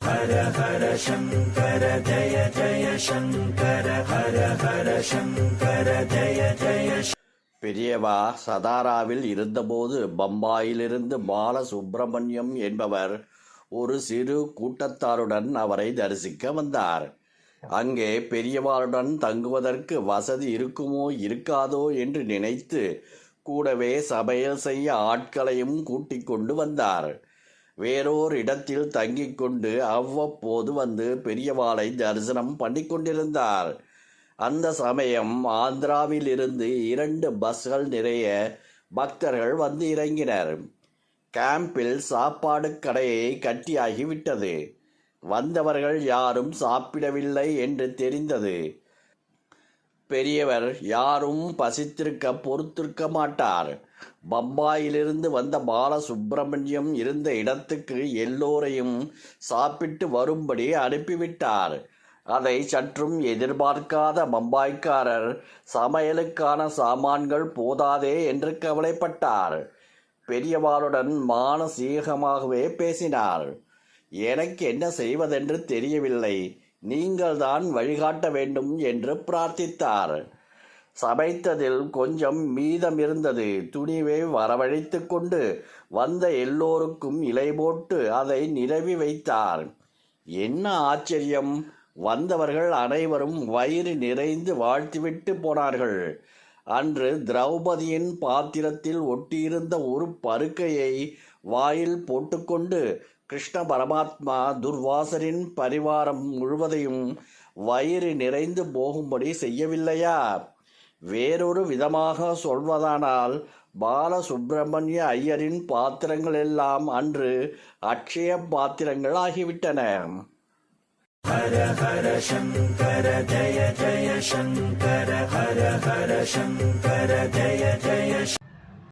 ஹர ஹர சங்கர ஜய ஜய சங்கர ஹர ஹர சங்கர ஜய ஜய. பெரியவா சதாராவில் இருந்தபோது பம்பாயிலிருந்து பாலசுப்பிரமணியம் என்பவர் ஒரு சிறு கூட்டத்தாருடன் அவரை தரிசிக்க வந்தார். அங்கே பெரியவாளுடன் தங்குவதற்கு வசதி இருக்குமோ இருக்காதோ என்று நினைத்து கூடவே சமையல் செய்ய ஆட்களையும் கூட்டிக் கொண்டு வந்தார். வேறோர் இடத்தில் தங்கிக் கொண்டு அவ்வப்போது வந்து பெரியவாளை தரிசனம் பண்ணி கொண்டிருந்தார். அந்த சமயம் ஆந்திராவில் இருந்து 2 பஸ்கள் நிறைய பக்தர்கள் வந்து இறங்கினர். கேம்பில் சாப்பாடு கடையை கட்டியாகிவிட்டது. வந்தவர்கள் யாரும் சாப்பிடவில்லை என்று தெரிந்தது. பெரியவர் யாரும் பசித்திருக்க பொறுத்திருக்க மாட்டார். பம்பாயிலிருந்து வந்த பாலசுப்பிரமணியம் இருந்த இடத்துக்கு எல்லோரையும் சாப்பிட்டு வரும்படி அனுப்பிவிட்டார். அதை சற்றும் எதிர்பார்க்காத பம்பாய்க்காரர் சமையலுக்கான சாமான்கள் போதாதே என்று கவலைப்பட்டார். பெரியவாளுடன் மானசீகமாகவே பேசினார். எனக்கு என்ன செய்வதென்று தெரியவில்லை, நீங்கள்தான் வழிகாட்ட வேண்டும் என்று பிரார்த்தித்தார். சமைத்ததில் கொஞ்சம் மீதம் இருந்தது. துணிவை வரவழைத்து கொண்டு வந்த எல்லோருக்கும் இலை போட்டு அதை நிரவி வைத்தார். என்ன ஆச்சரியம்! வந்தவர்கள் அனைவரும் வயிறு நிறைந்து வாழ்த்திவிட்டு போனார்கள். அன்று திரௌபதியின் பாத்திரத்தில் ஒட்டியிருந்த ஒரு பருக்கையை வாயில் போட்டுக்கொண்டு கிருஷ்ண பரமாத்மா துர்வாசரின் பரிவாரம் முழுவதையும் வயிறு நிறைந்து போகும்படி செய்யவில்லையா? வேறொரு விதமாக சொல்வதானால் பாலசுப்பிரமணிய ஐயரின் பாத்திரங்கள் எல்லாம் அன்று அக்ஷய பாத்திரங்கள் ஆகிவிட்டன. ஹர ஹர சங்கர ஜய ஜய சங்கர ஹர ஹர சங்கர ஜய ஜய.